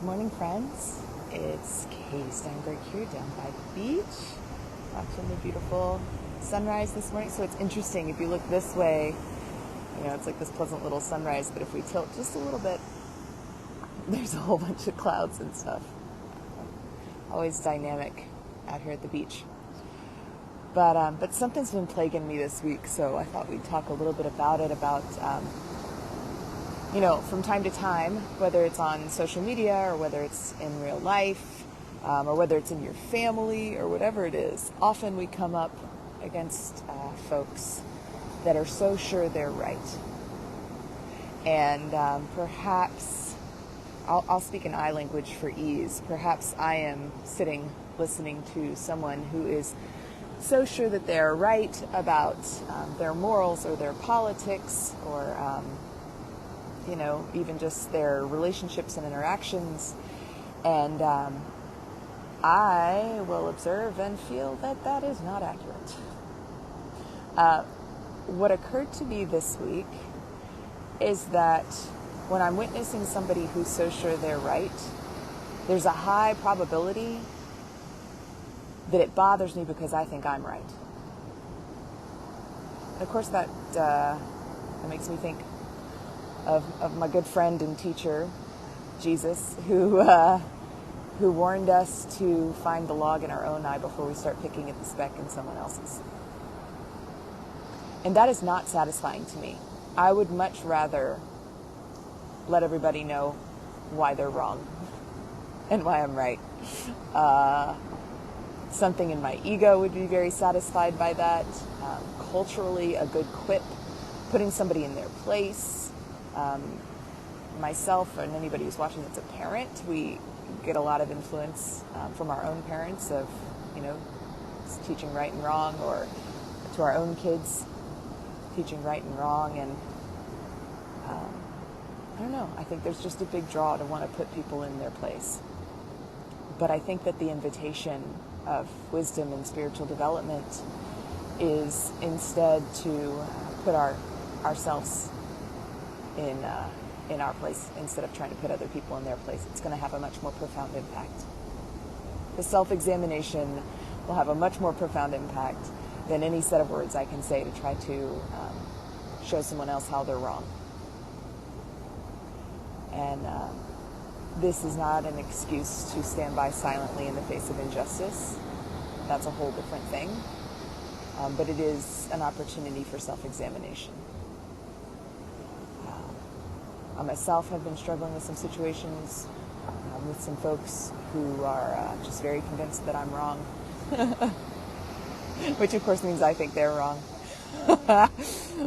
Good morning, friends. It's Katie Steinberg here down by the beach, watching the beautiful sunrise this morning. So it's interesting, if you look this way, it's like this pleasant little sunrise, but if we tilt just a little bit, there's a whole bunch of clouds and stuff. Always dynamic out here at the beach. But something's been plaguing me this week, so I thought we'd talk a little bit about it, from time to time, whether it's on social media or whether it's in real life, or whether it's in your family or whatever it is, often we come up against folks that are so sure they're right. And perhaps, I'll speak in I language for ease, perhaps I am sitting listening to someone who is so sure that they're right about their morals or their politics or even just their relationships and interactions. And I will observe and feel that that is not accurate. What occurred to me this week is that when I'm witnessing somebody who's so sure they're right, there's a high probability that it bothers me because I think I'm right. And of course that makes me think of my good friend and teacher, Jesus, who warned us to find the log in our own eye before we start picking at the speck in someone else's. And that is not satisfying to me. I would much rather let everybody know why they're wrong and why I'm right. Something in my ego would be very satisfied by that. Culturally, a good quip, putting somebody in their place. Myself and anybody who's watching that's a parent, we get a lot of influence from our own parents of, teaching right and wrong, or to our own kids, teaching right and wrong. And I don't know, I think there's just a big draw to want to put people in their place. But I think that the invitation of wisdom and spiritual development is instead to put ourselves in our place instead of trying to put other people in their place. It's going to have a much more profound impact. The self-examination will have a much more profound impact than any set of words I can say to try to show someone else how they're wrong. And this is not an excuse to stand by silently in the face of injustice. That's a whole different thing. But it is an opportunity for self-examination. I myself have been struggling with some situations with some folks who are just very convinced that I'm wrong, which of course means I think they're wrong,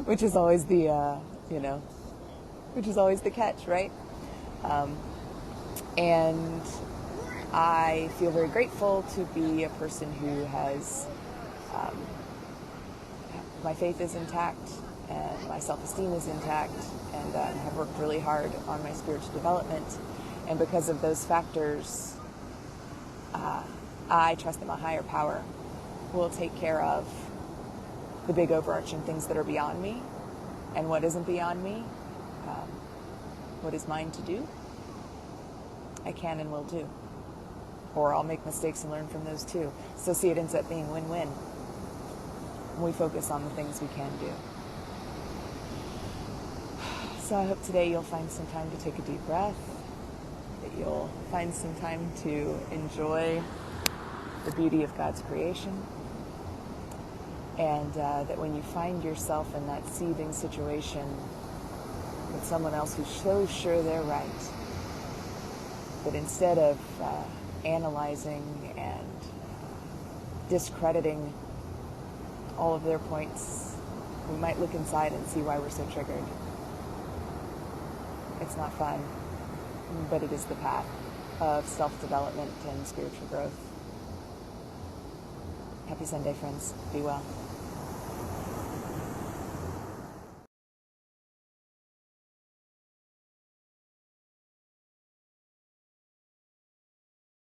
which is always the catch, right? And I feel very grateful to be a person who has my faith is intact and my self-esteem is intact, and have worked really hard on my spiritual development. And because of those factors, I trust that my higher power will take care of the big overarching things that are beyond me, and what isn't beyond me, what is mine to do, I can and will do. Or I'll make mistakes and learn from those too. So see, it ends up being win-win when we focus on the things we can do. So I hope today you'll find some time to take a deep breath, that you'll find some time to enjoy the beauty of God's creation, and that when you find yourself in that seething situation with someone else who's so sure they're right, that instead of analyzing and discrediting all of their points, we might look inside and see why we're so triggered. It's not fun, but it is the path of self-development and spiritual growth. Happy Sunday, friends. Be well.